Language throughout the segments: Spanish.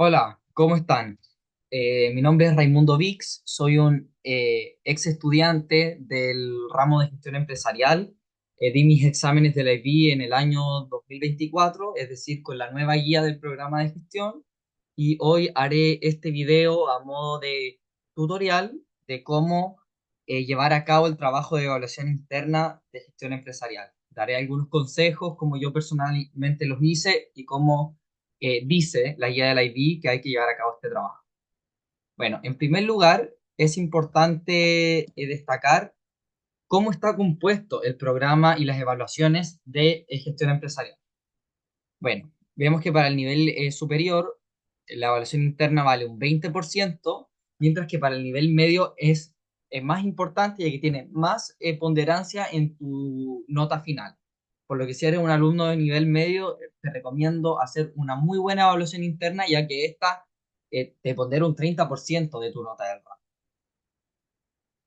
Hola, ¿cómo están? Mi nombre es Raimundo Vix, soy un ex estudiante del ramo de gestión empresarial. Di mis exámenes de la IB en el año 2024, es decir, con la nueva guía del programa de gestión, y hoy haré este video a modo de tutorial de cómo llevar a cabo el trabajo de evaluación interna de gestión empresarial. Daré algunos consejos, como yo personalmente los hice y cómo dice la guía del IB que hay que llevar a cabo este trabajo. Bueno, en primer lugar, es importante destacar cómo está compuesto el programa y las evaluaciones de gestión empresarial. Bueno, vemos que para el nivel superior, la evaluación interna vale un 20%, mientras que para el nivel medio es más importante ya que tiene más ponderancia en tu nota final. Por lo que si eres un alumno de nivel medio, te recomiendo hacer una muy buena evaluación interna, ya que esta te pondera un 30% de tu nota del ramo.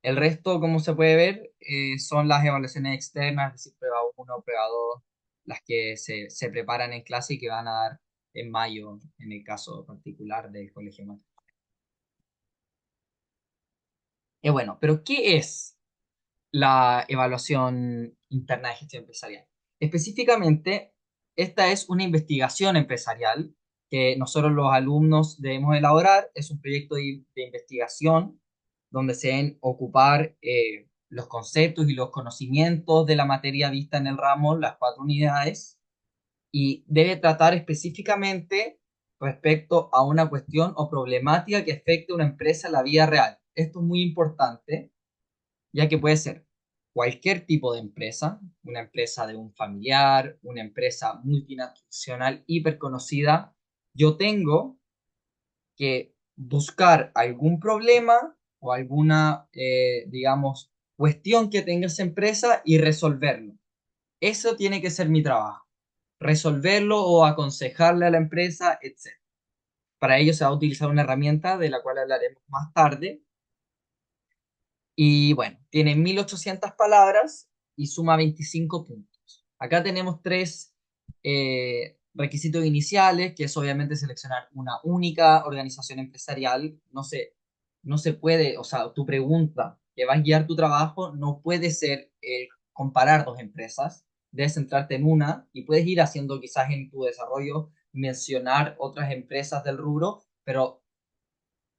El resto, como se puede ver, son las evaluaciones externas, es decir, prueba uno, prueba 2, las que se preparan en clase y que van a dar en mayo, en el caso particular del Colegio Mater. Bueno, pero ¿qué es la evaluación interna de gestión empresarial? Específicamente, esta es una investigación empresarial que nosotros los alumnos debemos elaborar. Es un proyecto de investigación donde se deben ocupar los conceptos y los conocimientos de la materia vista en el ramo, las cuatro unidades, y debe tratar específicamente respecto a una cuestión o problemática que afecte a una empresa en la vida real. Esto es muy importante, ya que puede ser cualquier tipo de empresa, una empresa de un familiar, una empresa multinacional hiperconocida. Yo tengo que buscar algún problema o alguna, digamos, cuestión que tenga esa empresa y resolverlo. Eso tiene que ser mi trabajo, resolverlo o aconsejarle a la empresa, etc. Para ello se va a utilizar una herramienta de la cual hablaremos más tarde. Y bueno, tiene 1800 palabras y suma 25 puntos. Acá tenemos tres requisitos iniciales, que es obviamente seleccionar una única organización empresarial. No se puede, o sea, tu pregunta que va a guiar tu trabajo no puede ser comparar dos empresas. Debes centrarte en una y puedes ir haciendo quizás en tu desarrollo mencionar otras empresas del rubro, pero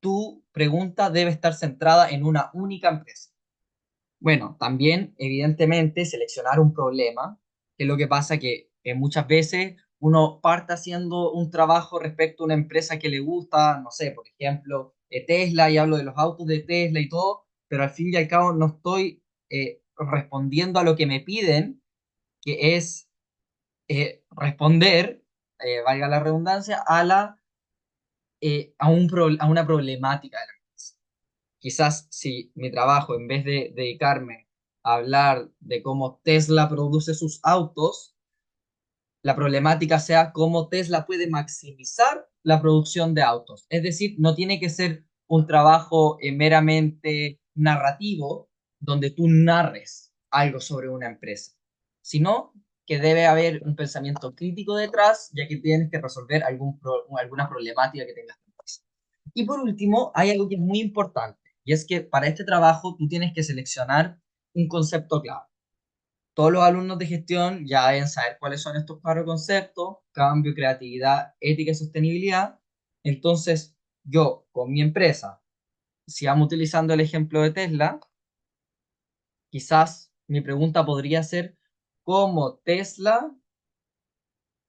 tu pregunta debe estar centrada en una única empresa. Bueno, también, evidentemente, seleccionar un problema, que es lo que pasa que muchas veces uno parte haciendo un trabajo respecto a una empresa que le gusta, no sé, por ejemplo, Tesla, y hablo de los autos de Tesla y todo, pero al fin y al cabo no estoy respondiendo a lo que me piden, que es responder, valga la redundancia, a una problemática de la empresa. Quizás si mi trabajo, en vez de dedicarme a hablar de cómo Tesla produce sus autos, la problemática sea cómo Tesla puede maximizar la producción de autos. Es decir, no tiene que ser un trabajo meramente narrativo, donde tú narres algo sobre una empresa, sino que debe haber un pensamiento crítico detrás, ya que tienes que resolver alguna problemática que tengas tu empresa. Y por último, hay algo que es muy importante, y es que para este trabajo tú tienes que seleccionar un concepto clave. Todos los alumnos de gestión ya deben saber cuáles son estos cuatro conceptos: cambio, creatividad, ética y sostenibilidad. Entonces, yo con mi empresa, si vamos utilizando el ejemplo de Tesla, quizás mi pregunta podría ser: ¿cómo Tesla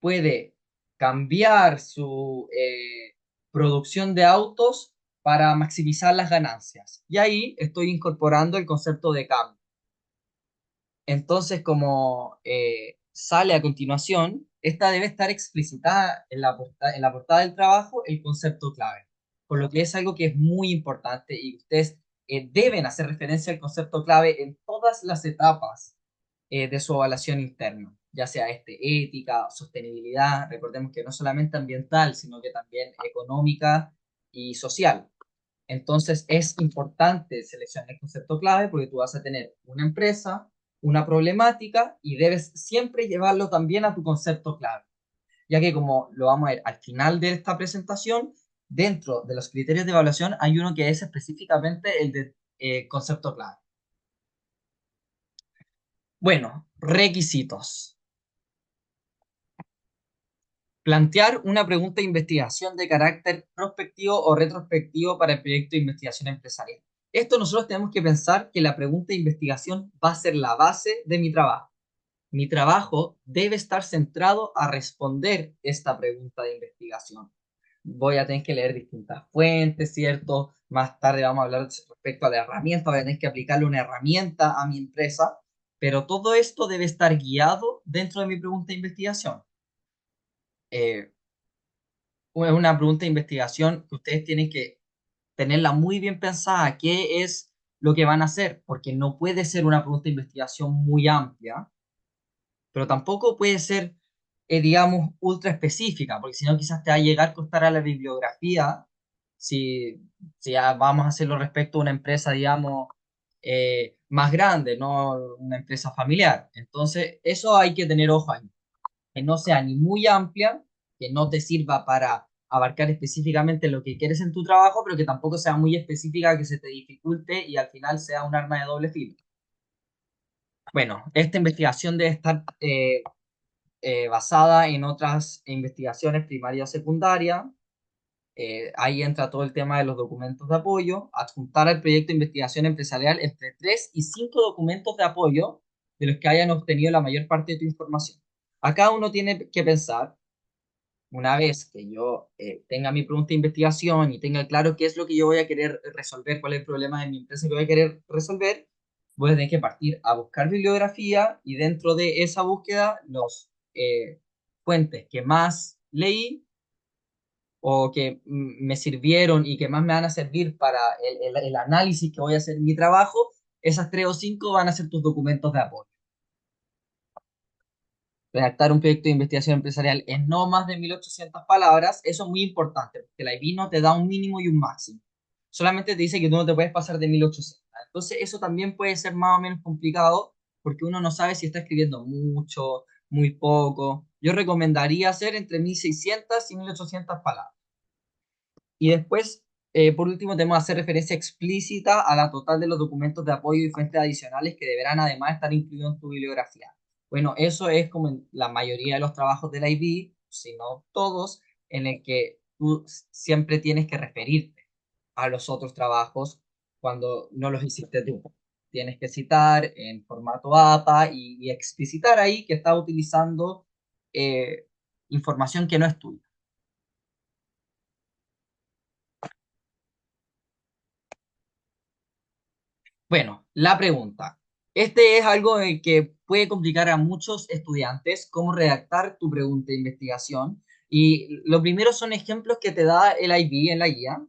puede cambiar su producción de autos para maximizar las ganancias? Y ahí estoy incorporando el concepto de cambio. Entonces, como sale a continuación, esta debe estar explicitada en la portada del trabajo, el concepto clave, por lo que es algo que es muy importante y ustedes deben hacer referencia al concepto clave en todas las etapas de su evaluación interna, ya sea ética, sostenibilidad. Recordemos que no solamente ambiental, sino que también económica y social. Entonces es importante seleccionar el concepto clave, porque tú vas a tener una empresa, una problemática, y debes siempre llevarlo también a tu concepto clave, ya que, como lo vamos a ver al final de esta presentación, dentro de los criterios de evaluación hay uno que es específicamente el de concepto clave. Bueno, requisitos. Plantear una pregunta de investigación de carácter prospectivo o retrospectivo para el proyecto de investigación empresarial. Esto nosotros tenemos que pensar que la pregunta de investigación va a ser la base de mi trabajo. Mi trabajo debe estar centrado a responder esta pregunta de investigación. Voy a tener que leer distintas fuentes, ¿cierto? Más tarde vamos a hablar respecto a la herramienta, voy a tener que aplicarle una herramienta a mi empresa, pero todo esto debe estar guiado dentro de mi pregunta de investigación. Es una pregunta de investigación que ustedes tienen que tenerla muy bien pensada, qué es lo que van a hacer, porque no puede ser una pregunta de investigación muy amplia, pero tampoco puede ser, digamos, ultra específica, porque si no quizás te va a llegar a costar a la bibliografía si, si ya vamos a hacerlo respecto a una empresa, digamos, más grande, no una empresa familiar. Entonces, eso hay que tener ojo ahí, que no sea ni muy amplia, que no te sirva para abarcar específicamente lo que quieres en tu trabajo, pero que tampoco sea muy específica, que se te dificulte y al final sea un arma de doble filo. Bueno, esta investigación debe estar basada en otras investigaciones primaria o secundaria. Ahí entra todo el tema de los documentos de apoyo, adjuntar al proyecto de investigación empresarial entre 3 y 5 documentos de apoyo de los que hayan obtenido la mayor parte de tu información. Acá uno tiene que pensar, una vez que yo tenga mi pregunta de investigación y tenga claro qué es lo que yo voy a querer resolver, cuál es el problema de mi empresa que voy a querer resolver, voy a tener que partir a buscar bibliografía y dentro de esa búsqueda los fuentes que más leí o que me sirvieron y que más me van a servir para el análisis que voy a hacer en mi trabajo, esas 3 o 5 van a ser tus documentos de apoyo. Redactar un proyecto de investigación empresarial en no más de 1800 palabras, eso es muy importante, porque la IB no te da un mínimo y un máximo. Solamente te dice que tú no te puedes pasar de 1800. Entonces, eso también puede ser más o menos complicado, porque uno no sabe si está escribiendo mucho, muy poco. Yo recomendaría hacer entre 1600 y 1800 palabras. Y después, por último, tenemos que hacer referencia explícita a la total de los documentos de apoyo y fuentes adicionales que deberán además estar incluidos en tu bibliografía. Bueno, eso es como en la mayoría de los trabajos del IB, si no todos, en el que tú siempre tienes que referirte a los otros trabajos cuando no los hiciste tú. Tienes que citar en formato APA y explicitar ahí que estás utilizando información que no es tuya. Bueno, la pregunta. Este es algo que puede complicar a muchos estudiantes, cómo redactar tu pregunta de investigación. Y lo primero son ejemplos que te da el IB en la guía,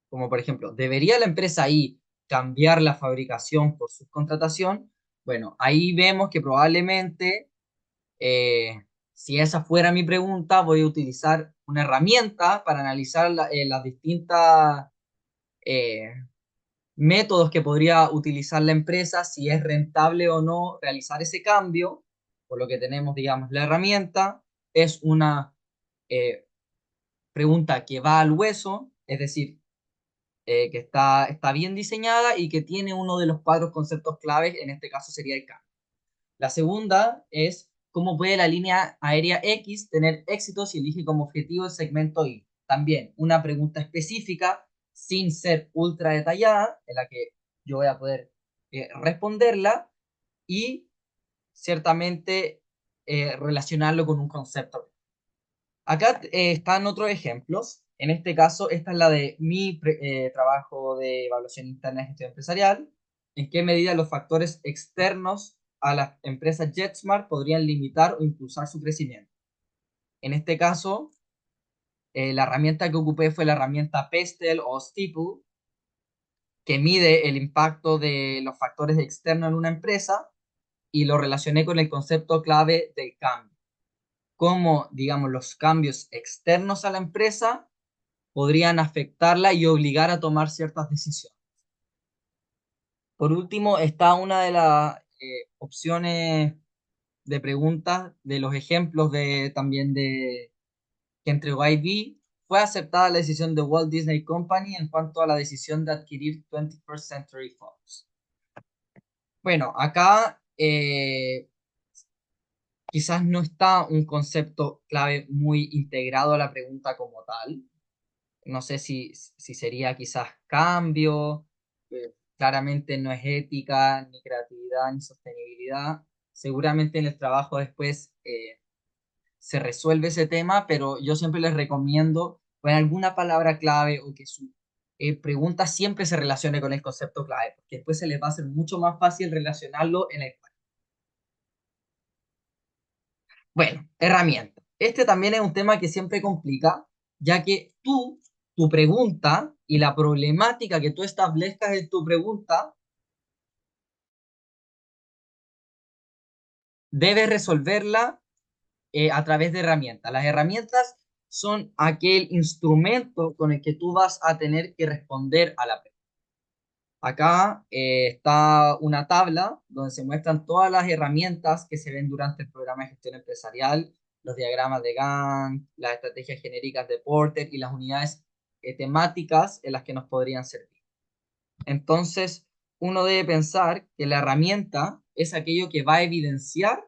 como por ejemplo, ¿debería la empresa ahí cambiar la fabricación por subcontratación? Bueno, ahí vemos que probablemente, si esa fuera mi pregunta, voy a utilizar una herramienta para analizar las distintas eh, métodos que podría utilizar la empresa, si es rentable o no realizar ese cambio, por lo que tenemos, digamos, la herramienta, es una eh, pregunta que va al hueso, es decir, que está bien diseñada y que tiene uno de los 4 conceptos claves, en este caso sería el cambio. La segunda es cómo puede la línea aérea X tener éxito si elige como objetivo el segmento Y. También una pregunta específica, sin ser ultra detallada, en la que yo voy a poder responderla y ciertamente relacionarlo con un concepto. Acá están otros ejemplos. En este caso, esta es la de mi trabajo de evaluación interna de gestión empresarial. ¿En qué medida los factores externos a las empresas JetSmart podrían limitar o impulsar su crecimiento? En este caso, la herramienta que ocupé fue la herramienta Pestel o Steeple, que mide el impacto de los factores externos en una empresa y lo relacioné con el concepto clave del cambio. Cómo, digamos, los cambios externos a la empresa podrían afectarla y obligar a tomar ciertas decisiones. Por último, está una de las opciones de preguntas de los ejemplos de también de que entregó IB fue aceptada la decisión de Walt Disney Company en cuanto a la decisión de adquirir 21st Century Fox. Bueno, acá quizás no está un concepto clave muy integrado a la pregunta como tal. No sé si sería quizás cambio, claramente no es ética, ni creatividad, ni sostenibilidad. Seguramente en el trabajo después se resuelve ese tema, pero yo siempre les recomiendo poner alguna palabra clave o que su pregunta siempre se relacione con el concepto clave, porque después se les va a hacer mucho más fácil relacionarlo en el... Bueno, herramienta. Este también es un tema que siempre complica, ya que tu pregunta y la problemática que tú establezcas en tu pregunta, debes resolverla a través de herramientas. Las herramientas son aquel instrumento con el que tú vas a tener que responder a la pregunta. Acá está una tabla donde se muestran todas las herramientas que se ven durante el programa de gestión empresarial, los diagramas de Gantt, las estrategias genéricas de Porter y las unidades temáticas en las que nos podrían servir. Entonces, uno debe pensar que la herramienta es aquello que va a evidenciar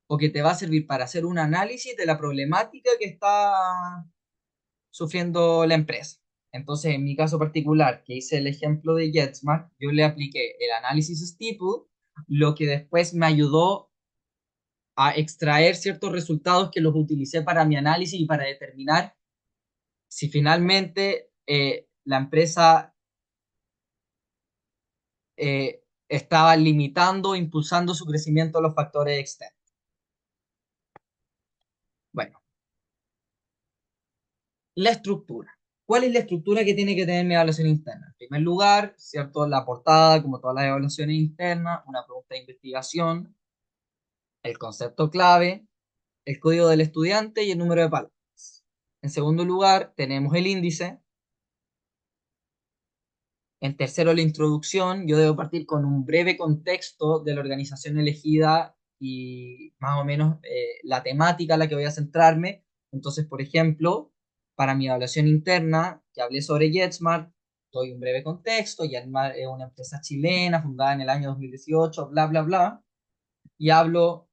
o que te va a servir para hacer un análisis de la problemática que está sufriendo la empresa. Entonces, en mi caso particular, que hice el ejemplo de JetSmart, yo le apliqué el análisis Steeple, lo que después me ayudó a extraer ciertos resultados que los utilicé para mi análisis y para determinar si finalmente la empresa estaba limitando o impulsando su crecimiento a los factores externos. Bueno, la estructura. ¿Cuál es la estructura que tiene que tener mi evaluación interna? En primer lugar, ¿cierto? La portada, como todas las evaluaciones internas, una pregunta de investigación, el concepto clave, el código del estudiante y el número de palabras. En segundo lugar, tenemos el índice. En tercero, la introducción. Yo debo partir con un breve contexto de la organización elegida y más o menos la temática a la que voy a centrarme. Entonces, por ejemplo, para mi evaluación interna, que hablé sobre JetSmart, doy un breve contexto. JetSmart es una empresa chilena fundada en el año 2018, bla, bla, bla. Y hablo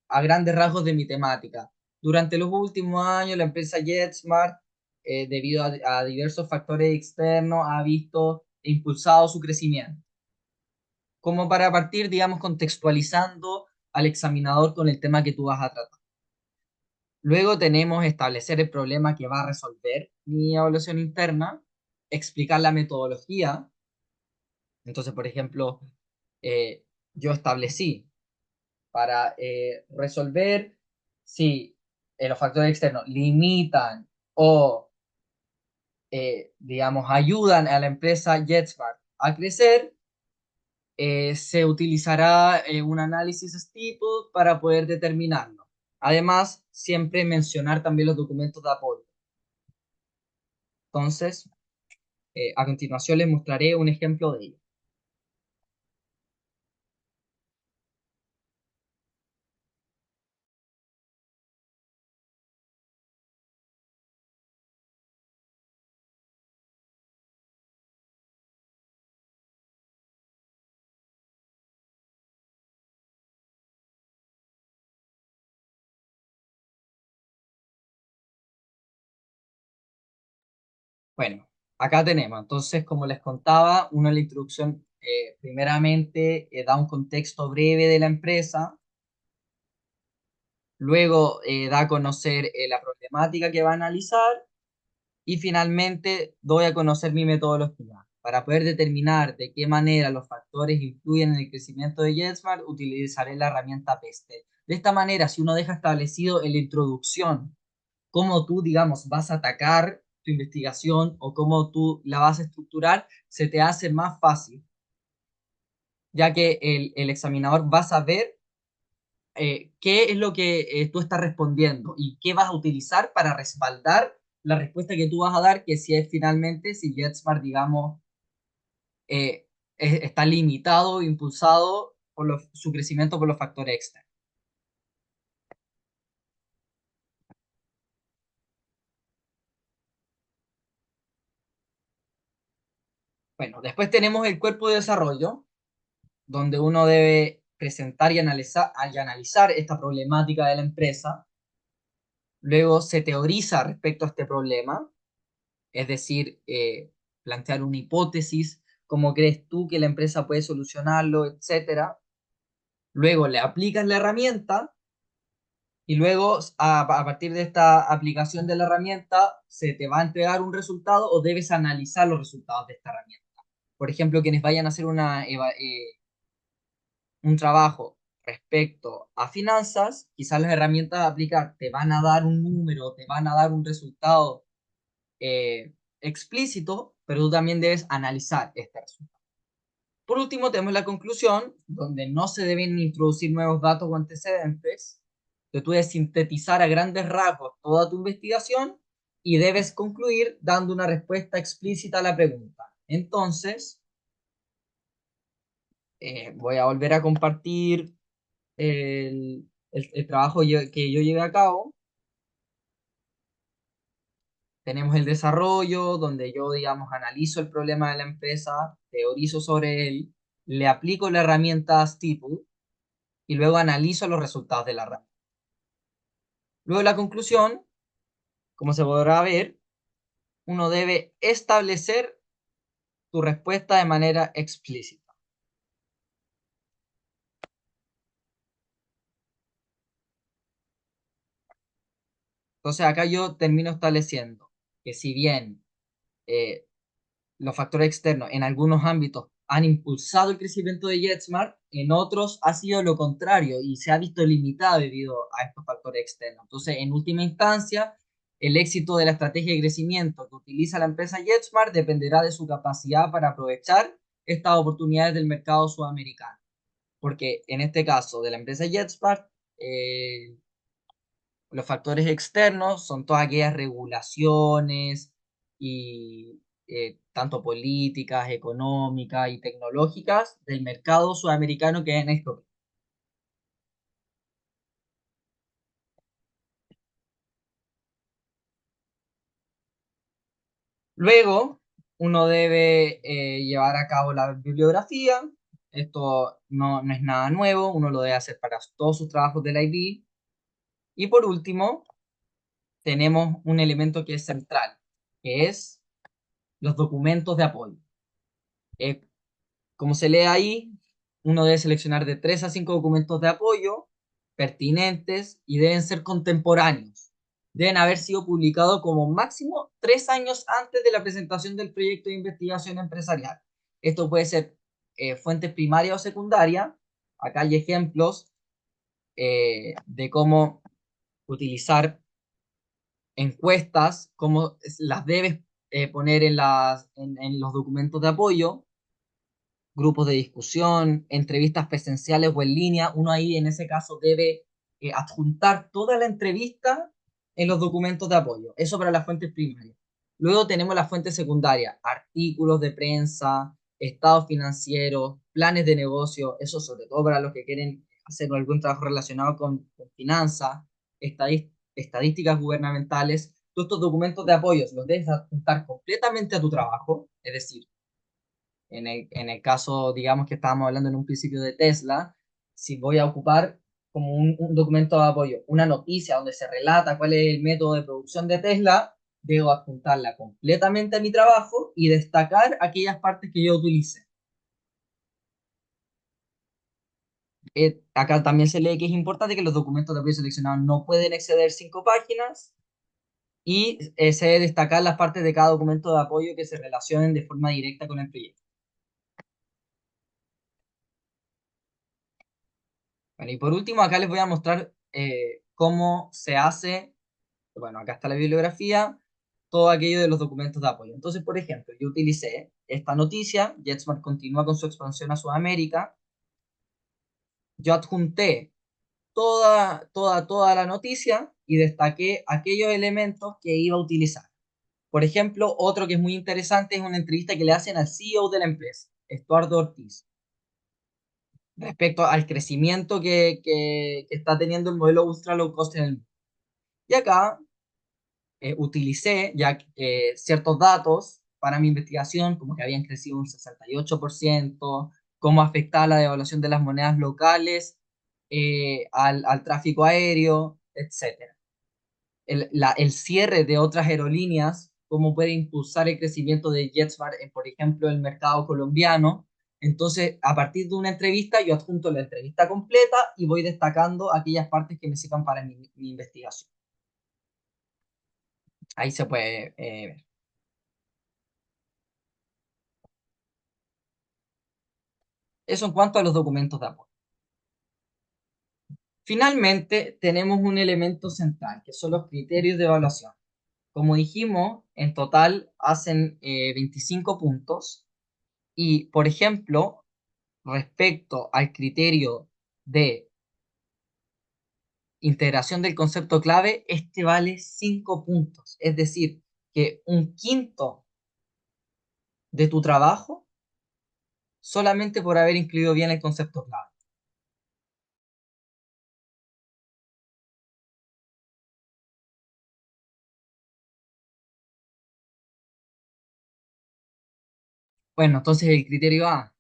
a grandes rasgos de mi temática. Durante los últimos años, la empresa JetSmart, debido a diversos factores externos, ha visto e impulsado su crecimiento. Como para partir, digamos, contextualizando al examinador con el tema que tú vas a tratar. Luego tenemos establecer el problema que va a resolver mi evaluación interna, explicar la metodología. Entonces, por ejemplo, yo establecí para resolver si los factores externos limitan o, digamos, ayudan a la empresa JetSmart a crecer, se utilizará un análisis Steeple para poder determinarlo. Además, siempre mencionar también los documentos de apoyo. Entonces, a continuación les mostraré un ejemplo de ello. Bueno, acá tenemos, entonces, como les contaba, uno en la introducción, primeramente, da un contexto breve de la empresa, luego da a conocer la problemática que va a analizar y finalmente doy a conocer mi metodología. Para poder determinar de qué manera los factores influyen en el crecimiento de JetSmart, utilizaré la herramienta PESTEL. De esta manera, si uno deja establecido en la introducción cómo tú, digamos, vas a atacar tu investigación o cómo tú la vas a estructurar, se te hace más fácil, ya que el examinador va a saber qué es lo que tú estás respondiendo y qué vas a utilizar para respaldar la respuesta que tú vas a dar, que si es finalmente, si JetSmart, digamos, está limitado, impulsado por su crecimiento por los factores externos. Bueno, después tenemos el cuerpo de desarrollo, donde uno debe presentar y analizar esta problemática de la empresa. Luego se teoriza respecto a este problema, es decir, plantear una hipótesis, cómo crees tú que la empresa puede solucionarlo, etcétera. Luego le aplicas la herramienta y luego a partir de esta aplicación de la herramienta se te va a entregar un resultado o debes analizar los resultados de esta herramienta. Por ejemplo, quienes vayan a hacer un trabajo respecto a finanzas, quizás las herramientas a aplicar te van a dar un número, te van a dar un resultado explícito, pero tú también debes analizar este resultado. Por último, tenemos la conclusión, donde no se deben introducir nuevos datos o antecedentes, que tú debes sintetizar a grandes rasgos toda tu investigación y debes concluir dando una respuesta explícita a la pregunta. Entonces, voy a volver a compartir el trabajo que yo llevé a cabo. Tenemos el desarrollo, donde yo, digamos, analizo el problema de la empresa, teorizo sobre él, le aplico la herramienta Stipple y luego analizo los resultados de la herramienta. Luego la conclusión, como se podrá ver, uno debe establecer tu respuesta de manera explícita. Entonces acá yo termino estableciendo que si bien eh, los factores externos en algunos ámbitos han impulsado el crecimiento de JetSmart, en otros ha sido lo contrario y se ha visto limitado debido a estos factores externos. Entonces, en última instancia, el éxito de la estrategia de crecimiento que utiliza la empresa JetSmart dependerá de su capacidad para aprovechar estas oportunidades del mercado sudamericano. Porque en este caso de la empresa JetSmart, los factores externos son todas aquellas regulaciones y tanto políticas, económicas y tecnológicas del mercado sudamericano que es en esto. Luego, uno debe llevar a cabo la bibliografía. Esto no es nada nuevo, uno lo debe hacer para todos sus trabajos del IB. Y por último, tenemos un elemento que es central, que es los documentos de apoyo. Eh, Como se lee ahí, uno debe seleccionar de 3 a 5 documentos de apoyo pertinentes y deben ser contemporáneos. Deben haber sido publicados como máximo 3 años antes de la presentación del proyecto de investigación empresarial. Esto puede ser fuentes primarias o secundarias. Acá hay ejemplos de cómo utilizar encuestas, cómo las debes poner en los documentos de apoyo, grupos de discusión, entrevistas presenciales o en línea. Uno ahí en ese caso debe adjuntar toda la entrevista en los documentos de apoyo. Eso para las fuentes primarias. Luego tenemos las fuentes secundarias, artículos de prensa, estados financieros, planes de negocio, eso sobre todo para los que quieren hacer algún trabajo relacionado con finanzas, estadísticas gubernamentales. Todos estos documentos de apoyo los debes adjuntar completamente a tu trabajo, es decir, en el caso, digamos que estábamos hablando en un principio de Tesla, si voy a ocupar como un documento de apoyo, una noticia donde se relata cuál es el método de producción de Tesla, debo adjuntarla completamente a mi trabajo y destacar aquellas partes que yo utilice. Acá también se lee que es importante que los documentos de apoyo seleccionados no pueden exceder 5 páginas y se debe destacar las partes de cada documento de apoyo que se relacionen de forma directa con el proyecto. Bueno, y por último, acá les voy a mostrar cómo se hace, bueno, acá está la bibliografía, todo aquello de los documentos de apoyo. Entonces, por ejemplo, yo utilicé esta noticia, JetSmart continúa con su expansión a Sudamérica, yo adjunté toda la noticia y destaqué aquellos elementos que iba a utilizar. Por ejemplo, otro que es muy interesante es una entrevista que le hacen al CEO de la empresa, Estuardo Ortiz, respecto al crecimiento que está teniendo el modelo ultra low cost en el mundo. Y acá utilicé ya ciertos datos para mi investigación, como que habían crecido un 68%, cómo afectaba la devaluación de las monedas locales al tráfico aéreo, etcétera. El cierre de otras aerolíneas, cómo puede impulsar el crecimiento de JetSmart en, por ejemplo, el mercado colombiano. Entonces, a partir de una entrevista, yo adjunto la entrevista completa y voy destacando aquellas partes que me sirvan para mi investigación. Ahí se puede ver. Eso en cuanto a los documentos de apoyo. Finalmente, tenemos un elemento central, que son los criterios de evaluación. Como dijimos, en total hacen 25 puntos y, por ejemplo, respecto al criterio de integración del concepto clave, este vale 5 puntos. Es decir, que un quinto de tu trabajo solamente por haber incluido bien el concepto clave. Bueno, entonces el criterio A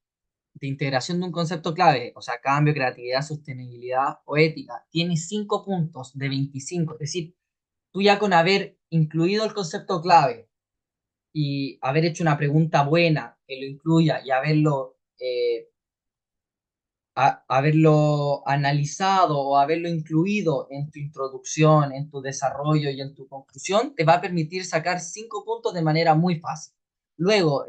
de integración de un concepto clave, o sea, cambio, creatividad, sostenibilidad o ética, tiene 5 puntos de 25. Es decir, tú ya con haber incluido el concepto clave y haber hecho una pregunta buena que lo incluya y haberlo analizado o haberlo incluido en tu introducción, en tu desarrollo y en tu conclusión, te va a permitir sacar 5 puntos de manera muy fácil. Luego,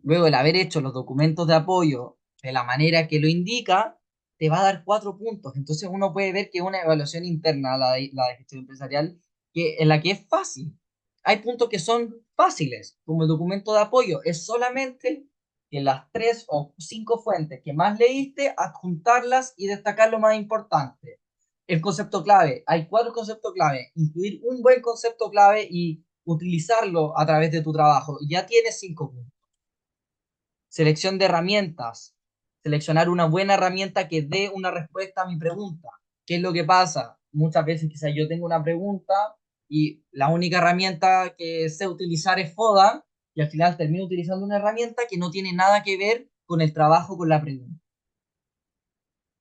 luego el haber hecho los documentos de apoyo de la manera que lo indica, te va a dar 4 puntos. Entonces uno puede ver que es una evaluación interna, la de gestión empresarial, en la que es fácil. Hay puntos que son fáciles, como el documento de apoyo. Es solamente que las 3 o 5 fuentes que más leíste, adjuntarlas y destacar lo más importante. El concepto clave. Hay 4 conceptos clave. Incluir un buen concepto clave y utilizarlo a través de tu trabajo. Ya tienes 5 puntos. Selección de herramientas. Seleccionar una buena herramienta que dé una respuesta a mi pregunta. ¿Qué es lo que pasa? Muchas veces quizás yo tengo una pregunta y la única herramienta que sé utilizar es FODA y al final termino utilizando una herramienta que no tiene nada que ver con el trabajo, con la pregunta.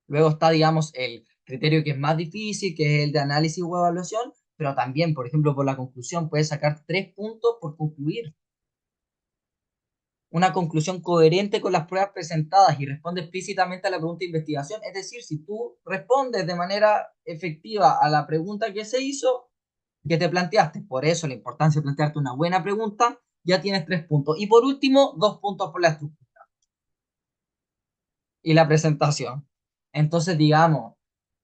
Luego está, digamos, el criterio que es más difícil, que es el de análisis o evaluación, pero también, por ejemplo, por la conclusión, puedes sacar 3 puntos por concluir. Una conclusión coherente con las pruebas presentadas y responde explícitamente a la pregunta de investigación. Es decir, si tú respondes de manera efectiva a la pregunta que se hizo, que te planteaste, por eso la importancia de plantearte una buena pregunta, ya tienes 3 puntos. Y por último, 2 puntos por la estructura y la presentación. Entonces, digamos,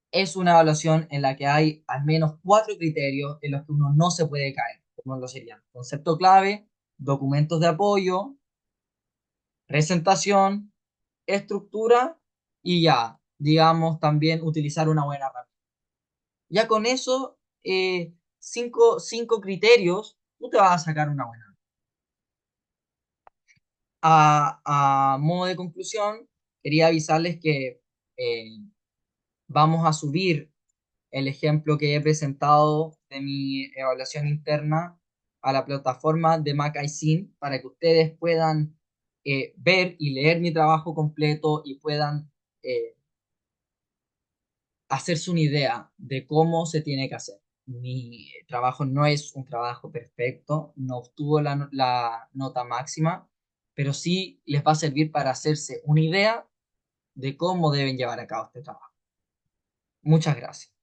es una evaluación en la que hay al menos 4 criterios en los que uno no se puede caer, como lo serían concepto clave, documentos de apoyo, presentación, estructura y ya, digamos, también utilizar una buena herramienta. Ya con eso, 5 criterios, tú te vas a sacar una buena. A modo de conclusión, quería avisarles que eh, vamos a subir el ejemplo que he presentado de mi evaluación interna a la plataforma de MacICIN para que ustedes puedan ver y leer mi trabajo completo y puedan eh, hacerse una idea de cómo se tiene que hacer. Mi trabajo no es un trabajo perfecto, no obtuvo la nota máxima, pero sí les va a servir para hacerse una idea de cómo deben llevar a cabo este trabajo. Muchas gracias.